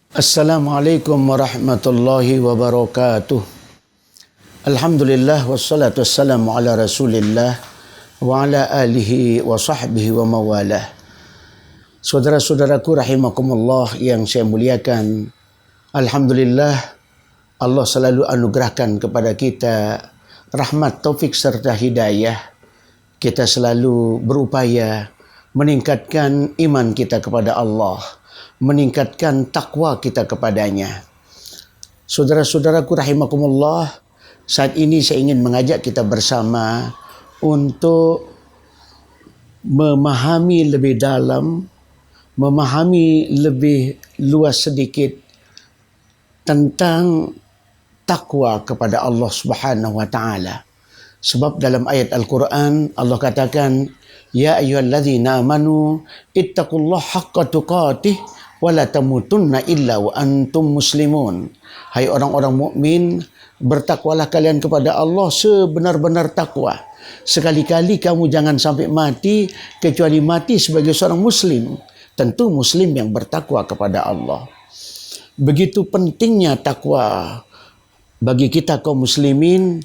Assalamualaikum warahmatullahi wabarakatuh. Alhamdulillah wassalatu wassalamu ala Rasulillah wa ala alihi wa sahbihi wa mawalah. Saudara-saudaraku rahimakumullah yang saya muliakan, alhamdulillah Allah selalu anugerahkan kepada kita rahmat, taufik serta hidayah. Kita selalu berupaya meningkatkan iman kita kepada Allah, meningkatkan takwa kita kepadanya. Saudara-saudaraku rahimakumullah, saat ini saya ingin mengajak kita bersama untuk memahami lebih dalam, memahami lebih luas sedikit tentang takwa kepada Allah Subhanahu wa taala. Sebab dalam ayat Al-Quran Allah katakan, ya ayyuhallazina amanu ittaqullaha haqqa tuqatih wa la tamutunna illa wa antum muslimun. Hai orang-orang mukmin, bertakwalah kalian kepada Allah sebenar-benar takwa. Sekali-kali kamu jangan sampai mati kecuali mati sebagai seorang muslim. Tentu muslim yang bertakwa kepada Allah. Begitu pentingnya takwa bagi kita kaum muslimin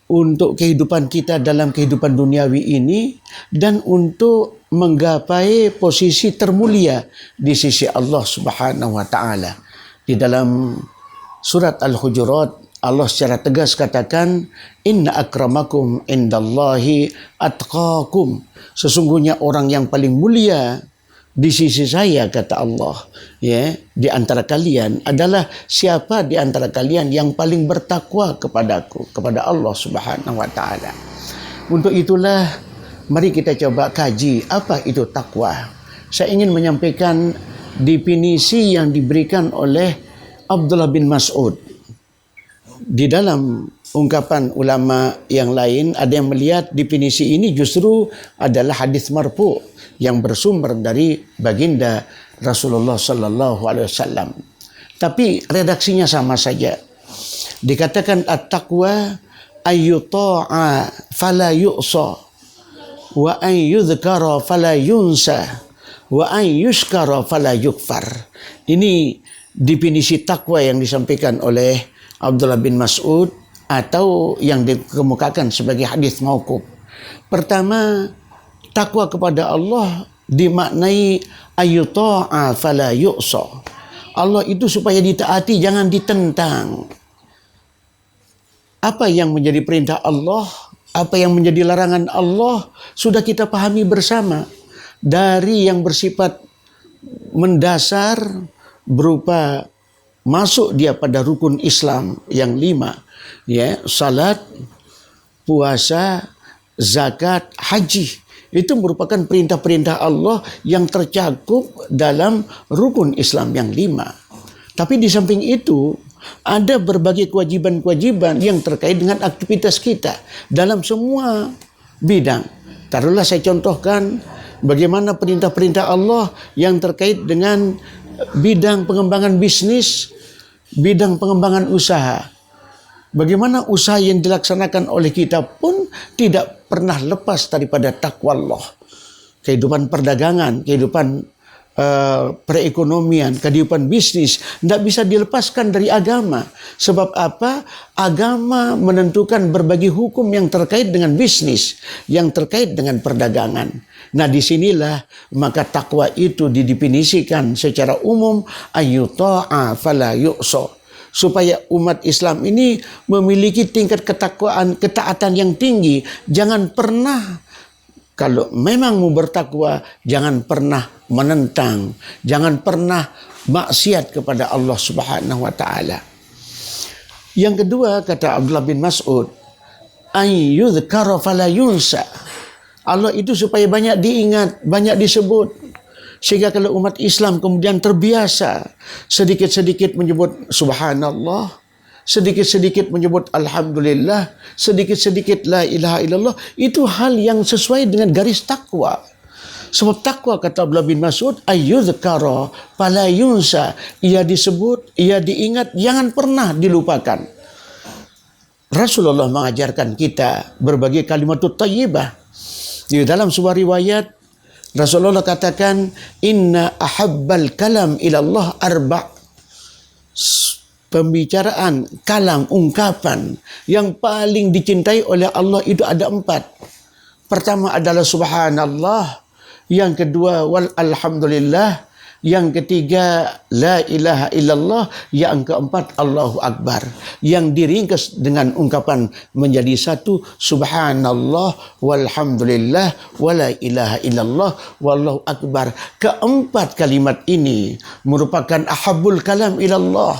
untuk kehidupan kita dalam kehidupan duniawi ini dan untuk menggapai posisi termulia di sisi Allah Subhanahu wa taala. Di dalam surat Al-Hujurat Allah secara tegas katakan, inna akramakum indallahi atqakum. Sesungguhnya orang yang paling mulia di sisi saya, kata Allah, ya, di antara kalian adalah siapa di antara kalian yang paling bertakwa kepadaku, kepada Allah Subhanahu wa taala. Untuk itulah mari kita coba kaji apa itu takwa. Saya ingin menyampaikan definisi yang diberikan oleh Abdullah bin Mas'ud. Di dalam ungkapan ulama yang lain ada yang melihat definisi ini justru adalah hadis marfu yang bersumber dari baginda Rasulullah sallallahu alaihi wasallam. Tapi redaksinya sama saja. Dikatakan at-taqwa ayyuta'a fala yu'sa wa an yudhkara fala yunsa wa an yushkara fala yukfar. Ini definisi takwa yang disampaikan oleh Abdullah bin Mas'ud atau yang dikemukakan sebagai hadis mauquf. Pertama, takwa kepada Allah dimaknai ayyuta'a fala yu'sa. Allah itu supaya ditaati, jangan ditentang. Apa yang menjadi perintah Allah, apa yang menjadi larangan Allah sudah kita pahami bersama. Dari yang bersifat mendasar berupa masuk dia pada rukun Islam yang 5, ya, salat, puasa, zakat, haji. Itu merupakan perintah-perintah Allah yang tercakup dalam rukun Islam yang 5. Tapi di samping itu ada berbagai kewajiban-kewajiban yang terkait dengan aktivitas kita dalam semua bidang. Taruhlah saya contohkan bagaimana perintah-perintah Allah yang terkait dengan bidang pengembangan bisnis, bidang pengembangan usaha. Bagaimana usaha yang dilaksanakan oleh kita pun tidak pernah lepas daripada takwa Allah. Kehidupan perdagangan, kehidupan perekonomian, kehidupan bisnis tidak bisa dilepaskan dari agama. Sebab apa? Agama menentukan berbagai hukum yang terkait dengan bisnis, yang terkait dengan perdagangan. Nah, disinilah maka takwa itu didefinisikan secara umum ayyuta'a fala yu'sa. Supaya umat Islam ini memiliki tingkat ketakwaan, ketaatan yang tinggi. Jangan pernah, kalau memang mau bertakwa, jangan pernah menentang, jangan pernah maksiat kepada Allah Subhanahu wa taala. Yang kedua, kata Abdullah bin Mas'ud, ayyudhkara fala yunsa. Allah itu supaya banyak diingat, banyak disebut. Sehingga kalau umat Islam kemudian terbiasa sedikit-sedikit menyebut subhanallah, sedikit-sedikit menyebut alhamdulillah, sedikit-sedikit la ilaha illallah, itu hal yang sesuai dengan garis takwa. Sebab takwa, kata Abdullah bin Mas'ud, ayyudhkara fala yunsa. Ia disebut, ia diingat, jangan pernah dilupakan. Rasulullah mengajarkan kita berbagai kalimatut thayyibah. Di dalam sebuah riwayat Rasulullah katakan, inna ahabbal kalam ilallah arba'. Pembicaraan, kalam, ungkapan yang paling dicintai oleh Allah itu ada 4. Pertama adalah subhanallah, yang kedua wal alhamdulillah, yang ketiga la ilaha illallah, yang keempat Allahu akbar, yang diringkas dengan ungkapan menjadi satu, subhanallah walhamdulillah wala ilaha illallah wallahu akbar. Keempat kalimat ini merupakan ahabbul kalam ilallah,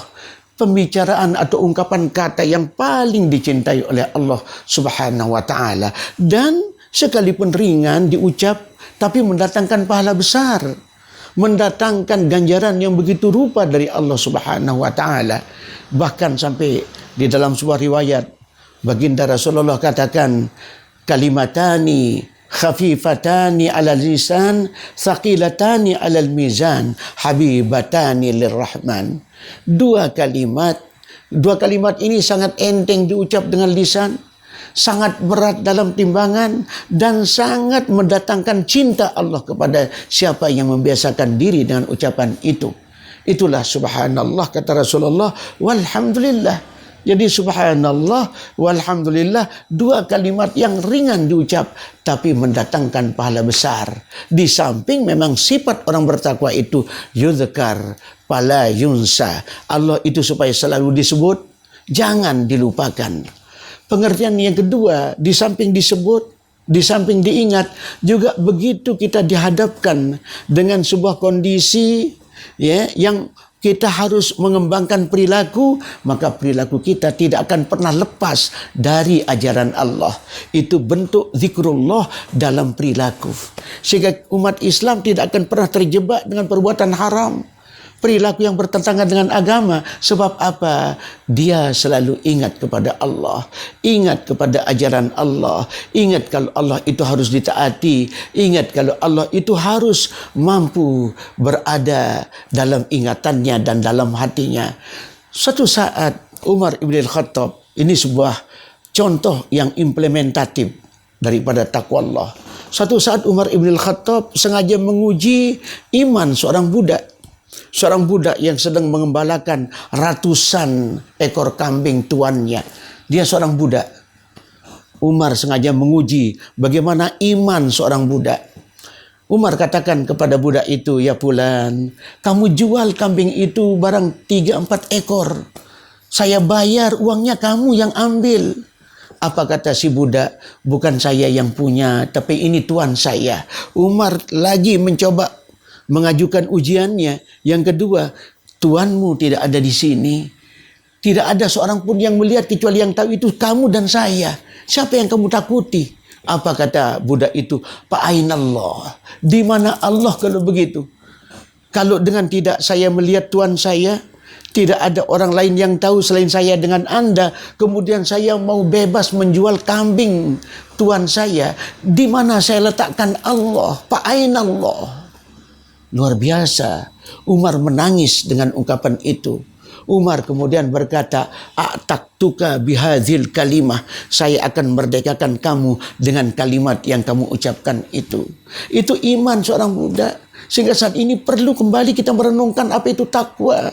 pembicaraan atau ungkapan kata yang paling dicintai oleh Allah Subhanahu wa taala, dan sekalipun ringan diucap tapi mendatangkan pahala besar, mendatangkan ganjaran yang begitu rupa dari Allah Subhanahu wa taala. Bahkan sampai di dalam sebuah riwayat baginda Rasulullah katakan, kalimatani khafifatani ala lisan thaqilatani ala mizan habibatani lirrahman. Dua kalimat ini sangat enteng diucap dengan lisan, sangat berat dalam timbangan, dan sangat mendatangkan cinta Allah kepada siapa yang membiasakan diri dengan ucapan itu. Itulah subhanallah, kata Rasulullah, walhamdulillah. Jadi subhanallah walhamdulillah, dua kalimat yang ringan diucap tapi mendatangkan pahala besar. Di samping memang sifat orang bertakwa itu yudhkar fala yunsa. Allah itu supaya selalu disebut, jangan dilupakan. Pengertian yang kedua, di samping disebut, di samping diingat, juga begitu kita dihadapkan dengan sebuah kondisi yang kita harus mengembangkan perilaku, maka perilaku kita tidak akan pernah lepas dari ajaran Allah. Itu bentuk zikrullah dalam perilaku. Sehingga umat Islam tidak akan pernah terjebak dengan perbuatan haram, perilaku yang bertentangan dengan agama. Sebab apa? Dia selalu ingat kepada Allah, ingat kepada ajaran Allah, ingat kalau Allah itu harus ditaati, ingat kalau Allah itu harus mampu berada dalam ingatannya dan dalam hatinya. Suatu saat Umar ibn al-Khattab, ini sebuah contoh yang implementatif daripada takwa Allah. Suatu saat Umar ibn al-Khattab sengaja menguji iman seorang budak. Seorang budak yang sedang mengembalakan ratusan ekor kambing tuannya. Dia seorang budak. Umar sengaja menguji bagaimana iman seorang budak. Umar katakan kepada budak itu, ya fulan, kamu jual kambing itu barang 3-4 ekor. Saya bayar, uangnya kamu yang ambil. Apa kata si budak? Bukan saya yang punya, tapi ini tuan saya. Umar lagi mencoba mengajukan ujiannya. Yang kedua, tuanmu tidak ada di sini. Tidak ada seorang pun yang melihat kecuali yang tahu itu kamu dan saya. Siapa yang kamu takuti? Apa kata budak itu? Fa'ainallah. Di mana Allah kalau begitu? Kalau dengan tidak saya melihat tuan saya, tidak ada orang lain yang tahu selain saya dengan Anda, kemudian saya mau bebas menjual kambing tuan saya, di mana saya letakkan Allah? Fa'ainallah. Luar biasa. Umar menangis dengan ungkapan itu. Umar kemudian berkata, a'taktuka bihadzil kalimah. Saya akan merdekakan kamu dengan kalimat yang kamu ucapkan itu. Itu iman seorang budak. Sehingga saat ini perlu kembali kita merenungkan apa itu takwa.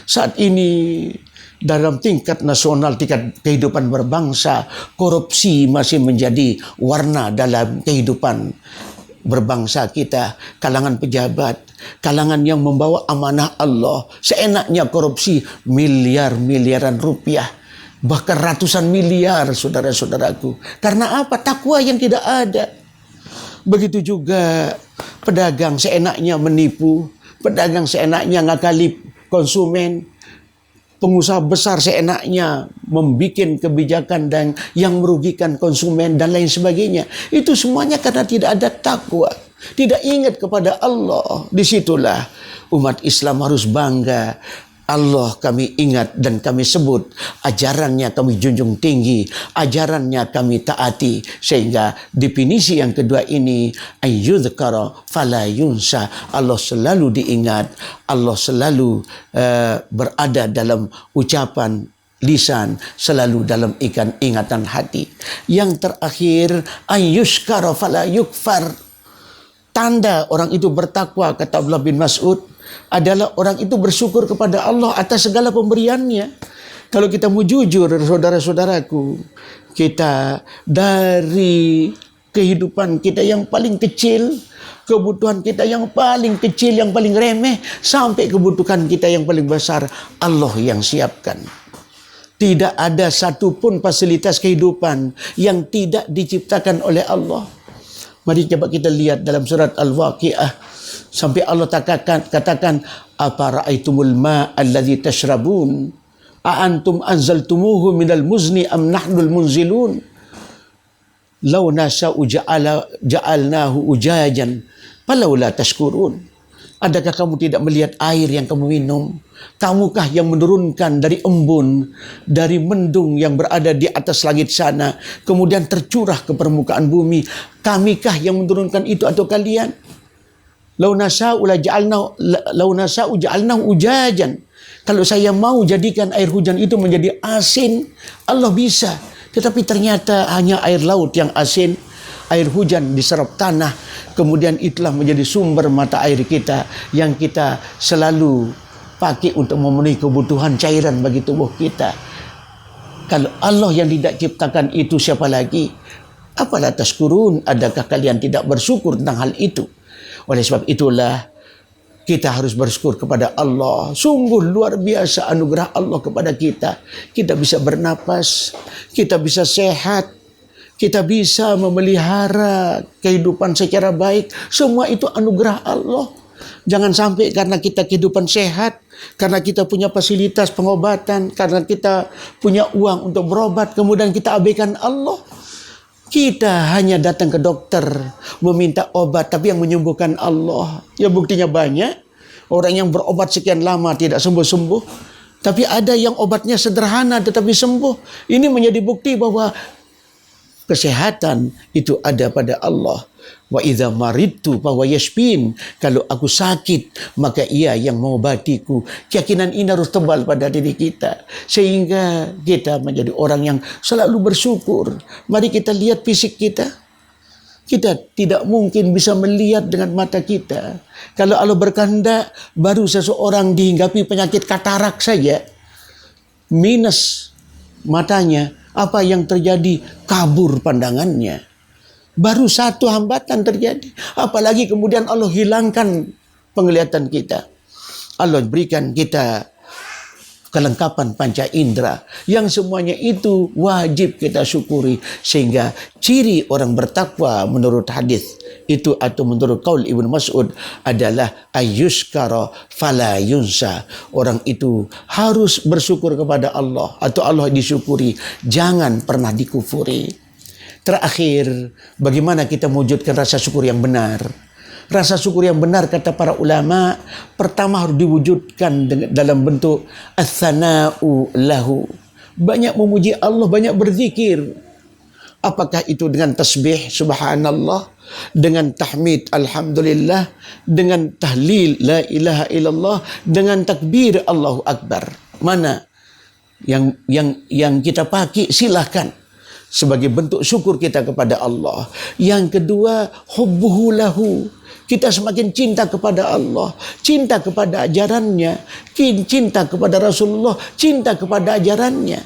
Saat ini dalam tingkat nasional, tingkat kehidupan berbangsa, korupsi masih menjadi warna dalam kehidupan berbangsa kita. Kalangan pejabat, kalangan yang membawa amanah Allah, seenaknya korupsi miliaran rupiah, bahkan ratusan miliar, saudara-saudaraku. Karena apa? Takwa yang tidak ada. Begitu juga pedagang seenaknya menipu, pedagang seenaknya ngakali konsumen, pengusaha besar seenaknya membuat kebijakan dan yang merugikan konsumen dan lain sebagainya. Itu semuanya karena tidak ada takwa, tidak ingat kepada Allah. Disitulah umat Islam harus bangga. Allah kami ingat dan kami sebut, ajarannya kami junjung tinggi, ajarannya kami taati. Sehingga definisi yang kedua ini, ayyudhkara fala yunsa. Allah selalu diingat, Allah selalu berada dalam ucapan lisan, selalu dalam ingatan hati. Yang terakhir, ayyushkara fala yukfar. Tanda orang itu bertakwa, kata Abdullah bin Mas'ud, adalah orang itu bersyukur kepada Allah atas segala pemberiannya. Kalau kita mau jujur, saudara-saudaraku, kita dari kehidupan kita yang paling kecil, kebutuhan kita yang paling kecil, yang paling remeh, sampai kebutuhan kita yang paling besar, Allah yang siapkan. Tidak ada satupun fasilitas kehidupan yang tidak diciptakan oleh Allah. Mari coba kita lihat dalam surat Al-Waqiah. Sampai Allah katakan, apa ra'aitumul ma' alladhi tashrabun? A'antum anzaltumuhu minal muzni am nahnul munzilun? Law nasha'u ja'alnahu ujajan falawla tashkurun. Adakah kamu tidak melihat air yang kamu minum? Kamukah yang menurunkan dari embun, dari mendung yang berada di atas langit sana, kemudian tercurah ke permukaan bumi? Kamikah yang menurunkan itu atau kalian? Lau nasa'u ja'alnahu ujajan. Kalau saya mau jadikan air hujan itu menjadi asin, Allah bisa. Tetapi ternyata hanya air laut yang asin. Air hujan diserap tanah, kemudian itulah menjadi sumber mata air kita yang kita selalu pakai untuk memenuhi kebutuhan cairan bagi tubuh kita. Kalau Allah yang tidak ciptakan itu, siapa lagi? Apalah tashkurun, adakah kalian tidak bersyukur tentang hal itu? Oleh sebab itulah kita harus bersyukur kepada Allah. Sungguh luar biasa anugerah Allah kepada kita. Kita bisa bernapas, kita bisa sehat, kita bisa memelihara kehidupan secara baik. Semua itu anugerah Allah. Jangan sampai karena kita kehidupan sehat, karena kita punya fasilitas pengobatan, karena kita punya uang untuk berobat, kemudian kita abaikan Allah. Kita hanya datang ke dokter meminta obat, tapi yang menyembuhkan Allah. Ya buktinya banyak. Orang yang berobat sekian lama tidak sembuh-sembuh. Tapi ada yang obatnya sederhana tetapi sembuh. Ini menjadi bukti bahwa kesehatan itu ada pada Allah. Wa idza maridtu fa huwa yashfin. Kalau aku sakit, maka Ia yang mengobatiku. Keyakinan ini harus tebal pada diri kita sehingga kita menjadi orang yang selalu bersyukur. Mari kita lihat fisik kita. Kita tidak mungkin bisa melihat dengan mata kita. Kalau Allah berkehendak, baru seseorang dihinggapi penyakit katarak saja, minus matanya, apa yang terjadi? Kabur pandangannya. Baru satu hambatan terjadi. Apalagi kemudian Allah hilangkan penglihatan kita. Allah berikan kita kelengkapan panca indera. Yang semuanya itu wajib kita syukuri. Sehingga ciri orang bertakwa menurut hadis itu atau menurut qaul Ibnu Mas'ud adalah ayyuskara fala yunsa. Orang itu harus bersyukur kepada Allah atau Allah disyukuri, jangan pernah dikufuri. Terakhir, bagaimana kita mewujudkan rasa syukur yang benar? Rasa syukur yang benar, kata para ulama, pertama harus diwujudkan dalam bentuk ats-tsana'u lahu. Banyak memuji Allah, banyak berzikir. Apakah itu dengan tasbih subhanallah, dengan tahmid alhamdulillah, dengan tahlil la ilaha illallah, dengan takbir Allahu akbar. Mana yang kita pakai, silahkan sebagai bentuk syukur kita kepada Allah. Yang kedua, hubbuhu lahu. Kita semakin cinta kepada Allah, cinta kepada ajarannya, cinta kepada Rasulullah, cinta kepada ajarannya.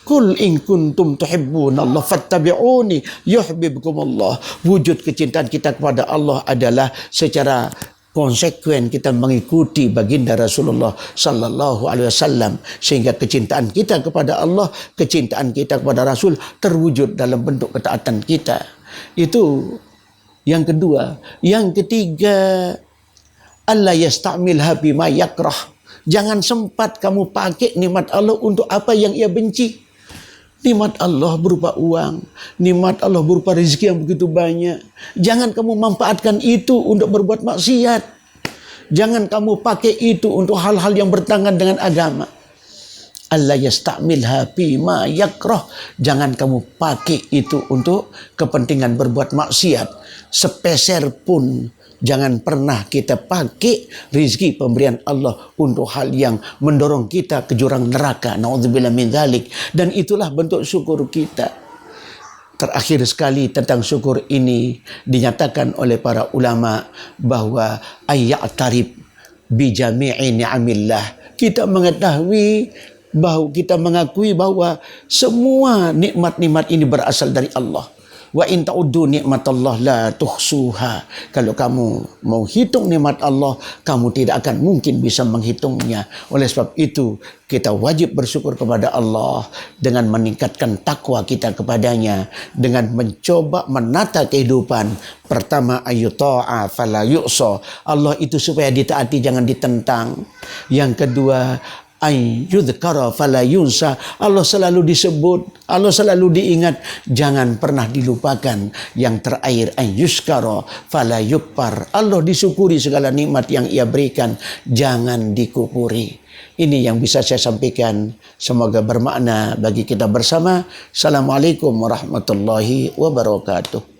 Qul in kuntum tuhibbunallah fattabi'uni yuhibbukumullah. Wujud kecintaan kita kepada Allah adalah secara konsekuen kita mengikuti baginda Rasulullah sallallahu alaihi wasallam, sehingga kecintaan kita kepada Allah, kecintaan kita kepada Rasul terwujud dalam bentuk ketaatan kita. Itu yang kedua. Yang ketiga, alla yastamilha bima yakrah. Jangan sempat kamu pakai nikmat Allah untuk apa yang Ia benci. Nikmat Allah berupa uang, nikmat Allah berupa rezeki yang begitu banyak. Jangan kamu manfaatkan itu untuk berbuat maksiat. Jangan kamu pakai itu untuk hal-hal yang bertentangan dengan agama. Allah yastamilha bima yakrah. Jangan kamu pakai itu untuk kepentingan berbuat maksiat. Sepeser pun jangan pernah kita pakai rezeki pemberian Allah untuk hal yang mendorong kita ke jurang neraka. Nauzubillah min dzalik. Dan itulah bentuk syukur kita. Terakhir sekali tentang syukur ini dinyatakan oleh para ulama bahawa ayya'tarib bi jami'i ni'amillah. Kita mengetahui bahawa kita mengakui bahawa semua nikmat-nikmat ini berasal dari Allah. Wa in ta'uddu nikmatallah la tuhsuha. Kalau kamu mau hitung nikmat Allah, kamu tidak akan mungkin bisa menghitungnya. Oleh sebab itu, kita wajib bersyukur kepada Allah dengan meningkatkan takwa kita kepadanya, dengan mencoba menata kehidupan. Pertama, ayyuta'a fala yu'sa. Allah itu supaya ditaati, jangan ditentang. Yang kedua, ayyudhkara fala yunsa. Allah selalu disebut, Allah selalu diingat, jangan pernah dilupakan. Yang terakhir, ayyuskara fala yukfar. Allah disyukuri segala nikmat yang Ia berikan, jangan dikufuri. Ini yang bisa saya sampaikan. Semoga bermakna bagi kita bersama. Assalamualaikum warahmatullahi wabarakatuh.